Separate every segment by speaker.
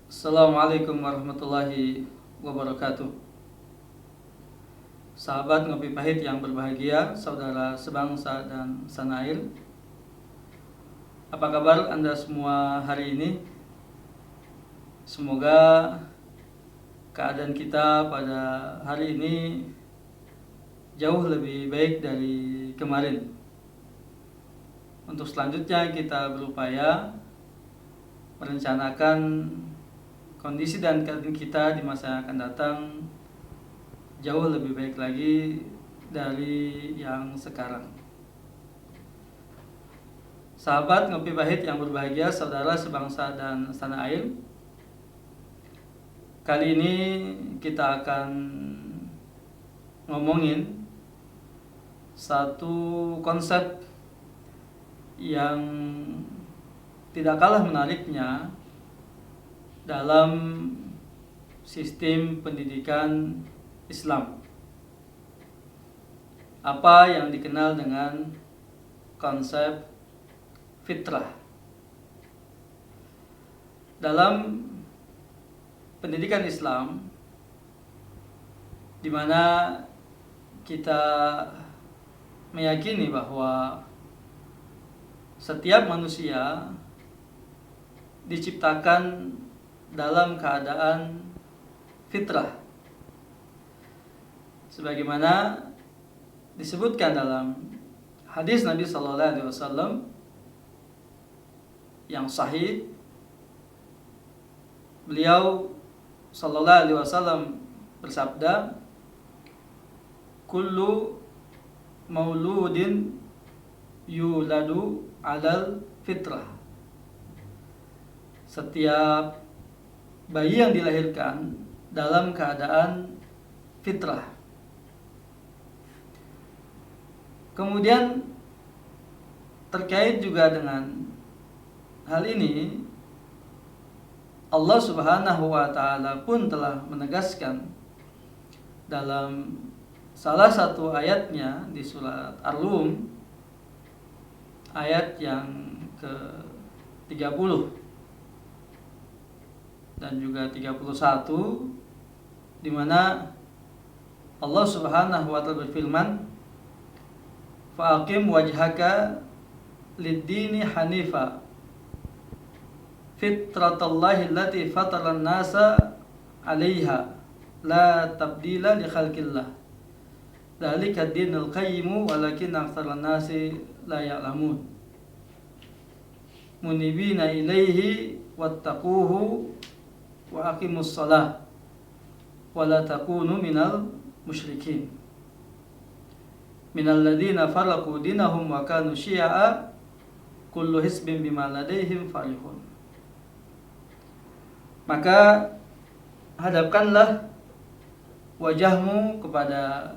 Speaker 1: Assalamualaikum warahmatullahi wabarakatuh. Sahabat Ngopi Pahit yang berbahagia, saudara sebangsa dan sanair, apa kabar Anda semua hari ini? Semoga keadaan kita pada hari ini jauh lebih baik dari kemarin. Untuk selanjutnya kita berupaya merencanakan kondisi dan keadaan kita di masa yang akan datang jauh lebih baik lagi dari yang sekarang. Sahabat Ngopi Pahit yang berbahagia, saudara sebangsa dan sanair, kali ini kita akan ngomongin satu konsep yang tidak kalah menariknya dalam sistem pendidikan Islam. Apa yang dikenal dengan konsep fitrah. Dalam pendidikan Islam, di mana kita meyakini bahwa setiap manusia diciptakan dalam keadaan fitrah, sebagaimana disebutkan dalam hadis Nabi Sallallahu Alaihi Wasallam yang sahih. Beliau Sallallahu Alaihi Wasallam bersabda, "Kullu mauludin yuladu alal fitrah." Setiap bayi yang dilahirkan dalam keadaan fitrah. Kemudian terkait juga dengan hal ini, Allah Subhanahu wa Ta'ala pun telah menegaskan dalam salah satu ayatnya di surat Ar-Rum, ayat yang ke-30 dan juga 31, di mana Allah Subhanahu wa Ta'ala berfirman, "Fa'aqim wajhaka lid-dini hanifa fitratallahi allati fataran nasa 'alaiha la tabdila li khalqillah dzalika ad-dinul qayyim walakin aktsaran nasi la ya'lamun munibina ilaihi wattaquhu wa aqimus shalah wa la takunu minal musyrikin minal ladzina faraqu dinahum wa kanu syi'a kullu hisbin bima ladaihim farihun." Maka hadapkanlah wajahmu kepada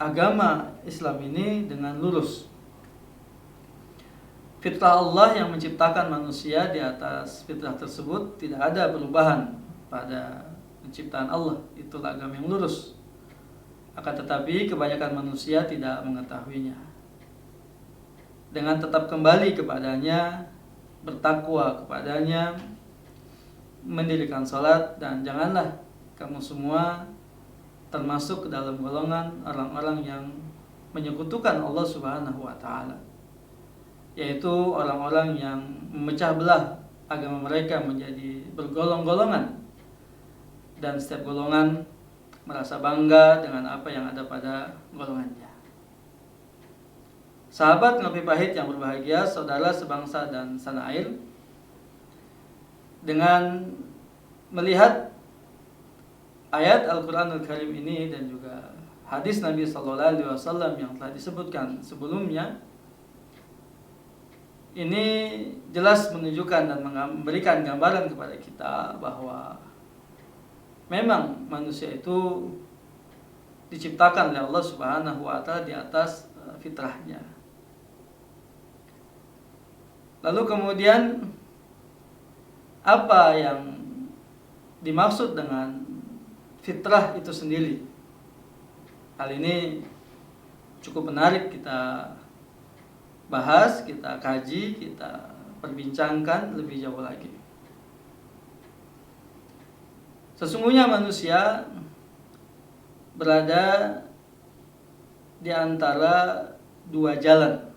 Speaker 1: agama Islam ini dengan lurus. Fitrah Allah yang menciptakan manusia, di atas fitrah tersebut tidak ada perubahan pada penciptaan Allah. Itulah agama yang lurus. Akan tetapi kebanyakan manusia tidak mengetahuinya. Dengan tetap kembali kepadanya, bertakwa kepadanya, mendirikan sholat, dan janganlah kamu semua termasuk ke dalam golongan orang-orang yang menyekutukan Allah Subhanahu wa Ta'ala, yaitu orang-orang yang memecah belah agama mereka menjadi bergolong-golongan, dan setiap golongan merasa bangga dengan apa yang ada pada golongannya. Sahabat Ngopi Pahit yang berbahagia, saudara sebangsa dan sanair, dengan melihat ayat Al-Quranul Karim ini dan juga hadis Nabi Sallallahu Alaihi Wasallam yang telah disebutkan sebelumnya, ini jelas menunjukkan dan memberikan gambaran kepada kita bahwa memang manusia itu diciptakan oleh Allah Subhanahu wa Ta'ala di atas fitrahnya. Lalu kemudian apa yang dimaksud dengan fitrah itu sendiri? Hal ini cukup menarik kita bahas, kita kaji, kita perbincangkan lebih jauh lagi. Sesungguhnya manusia berada di antara dua jalan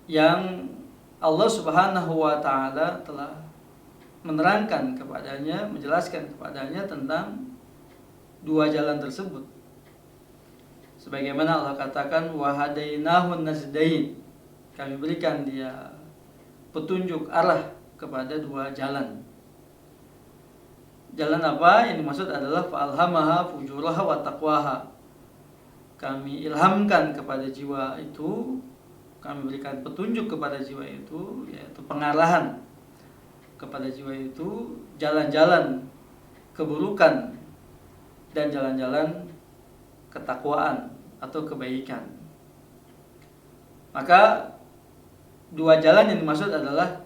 Speaker 1: yang Allah Subhanahu wa taala telah menerangkan kepadanya, menjelaskan kepadanya tentang dua jalan tersebut. Sebagaimana Allah katakan, wa hadainahun najdain, kami berikan dia petunjuk arah kepada dua jalan. Jalan apa? Yang dimaksud adalah fa'alhamaha fujuraha wa taqwaha. Kami ilhamkan kepada jiwa itu, kami berikan petunjuk kepada jiwa itu, yaitu pengarahan kepada jiwa itu, jalan-jalan keburukan dan jalan-jalan ketakwaan atau kebaikan. Maka dua jalan yang dimaksud adalah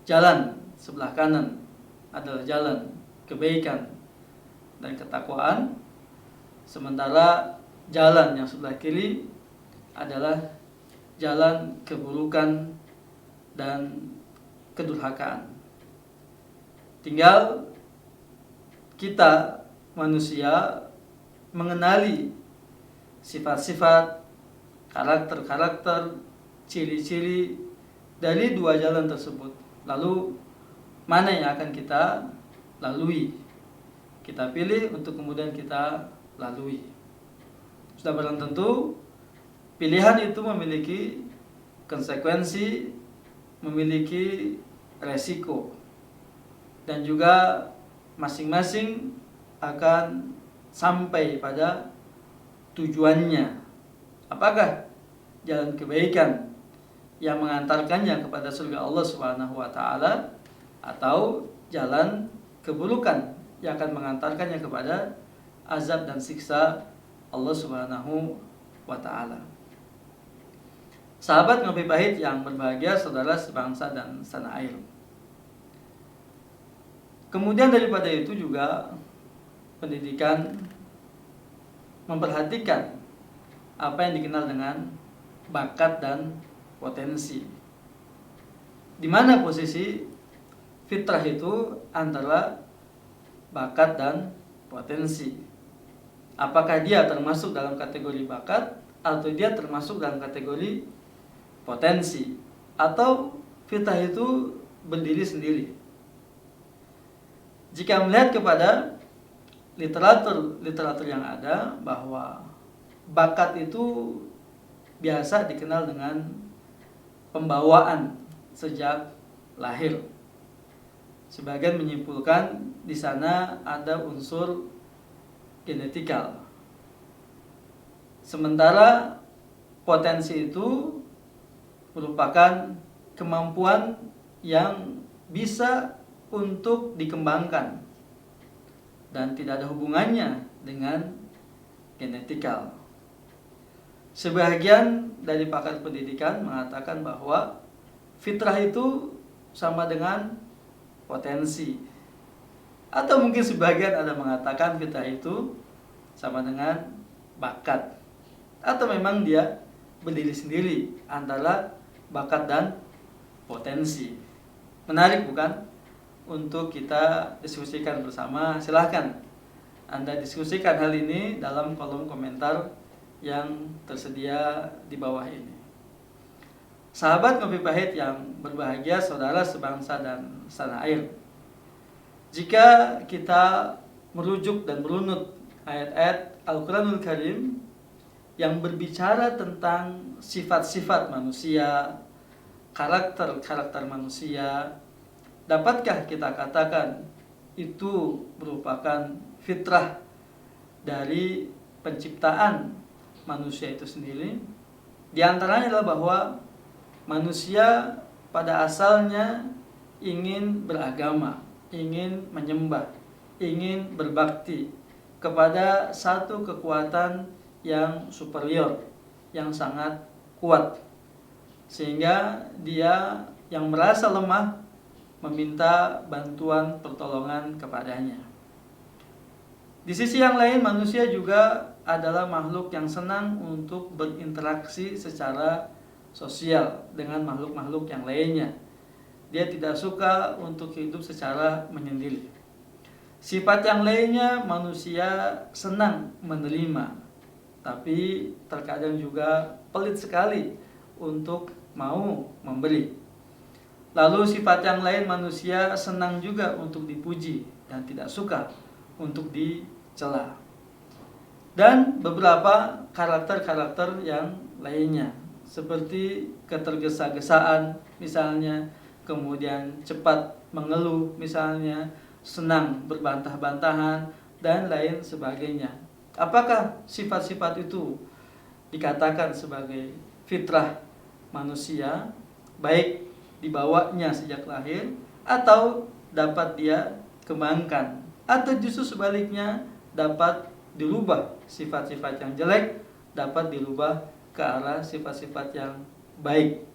Speaker 1: jalan sebelah kanan adalah jalan kebaikan dan ketakwaan, sementara jalan yang sebelah kiri adalah jalan keburukan dan kedurhakaan. Tinggal kita manusia mengenali sifat-sifat, karakter-karakter, ciri-ciri dari dua jalan tersebut. Lalu mana yang akan kita lalui, kita pilih untuk kemudian kita lalui. Sudah barang tentu pilihan itu memiliki konsekuensi, memiliki resiko, dan juga masing-masing akan sampai pada tujuannya. Apakah jalan kebaikan yang mengantarkannya kepada surga Allah Subhanahu wa taala, atau jalan keburukan yang akan mengantarkannya kepada azab dan siksa Allah Subhanahu wa taala. Sahabat Ngopi Pahit yang berbahagia, saudara sebangsa dan setanah air. Kemudian daripada itu juga pendidikan memperhatikan apa yang dikenal dengan bakat dan potensi. Di mana posisi fitrah itu antara bakat dan potensi? Apakah dia termasuk dalam kategori bakat atau dia termasuk dalam kategori potensi, atau fitrah itu berdiri sendiri? Jika melihat kepada literatur yang ada, bahwa bakat itu biasa dikenal dengan pembawaan sejak lahir. Sebagian menyimpulkan di sana ada unsur genetikal. Sementara potensi itu merupakan kemampuan yang bisa untuk dikembangkan dan tidak ada hubungannya dengan genetikal. Sebagian dari pakar pendidikan mengatakan bahwa fitrah itu sama dengan potensi, atau mungkin sebagian ada mengatakan fitrah itu sama dengan bakat, atau memang dia berdiri sendiri antara bakat dan potensi. Menarik bukan untuk kita diskusikan bersama? Silahkan Anda diskusikan hal ini dalam kolom komentar yang tersedia di bawah ini. Sahabat Ngopi Pahit yang berbahagia, saudara sebangsa dan setanah air. Jika kita merujuk dan merunut ayat-ayat Al-Quranul Karim yang berbicara tentang sifat-sifat manusia, karakter-karakter manusia, dapatkah kita katakan itu merupakan fitrah dari penciptaan manusia itu sendiri? Di antaranya adalah bahwa manusia pada asalnya ingin beragama, ingin menyembah, ingin berbakti kepada satu kekuatan yang superior, yang sangat kuat, sehingga dia yang merasa lemah meminta bantuan pertolongan kepadanya. Di sisi yang lain, manusia juga adalah makhluk yang senang untuk berinteraksi secara sosial dengan makhluk-makhluk yang lainnya. dia tidak suka untuk hidup secara menyendiri. Sifat yang lainnya, manusia senang menerima, tapi terkadang juga pelit sekali untuk mau memberi. Lalu sifat yang lain, manusia senang juga untuk dipuji dan tidak suka untuk dicela. Dan beberapa karakter-karakter yang lainnya, seperti ketergesa-gesaan misalnya, kemudian cepat mengeluh misalnya, senang berbantah-bantahan, dan lain sebagainya. Apakah sifat-sifat itu dikatakan sebagai fitrah manusia, baik dibawanya sejak lahir, atau dapat dia kembangkan, atau justru sebaliknya dapat dirubah, sifat-sifat yang jelek dapat dirubah ke arah sifat-sifat yang baik?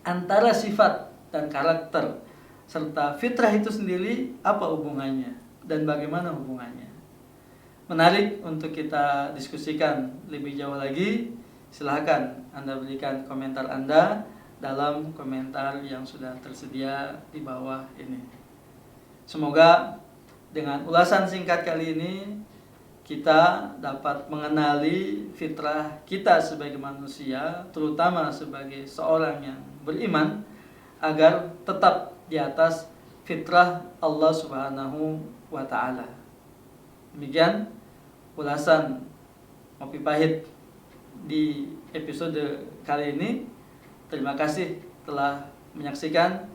Speaker 1: Antara sifat dan karakter serta fitrah itu sendiri, apa hubungannya dan bagaimana hubungannya? Menarik untuk kita diskusikan lebih jauh lagi. Silahkan Anda berikan komentar Anda dalam komentar yang sudah tersedia di bawah ini. Semoga dengan ulasan singkat kali ini kita dapat mengenali fitrah kita sebagai manusia, terutama sebagai seorang yang beriman, agar tetap di atas fitrah Allah Subhanahu wa Ta'ala. Demikian ulasan Ngopi Pahit di episode kali ini. Terima kasih telah menyaksikan.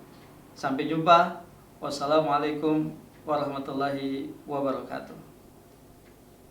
Speaker 1: Sampai jumpa. Wassalamualaikum warahmatullahi wabarakatuh.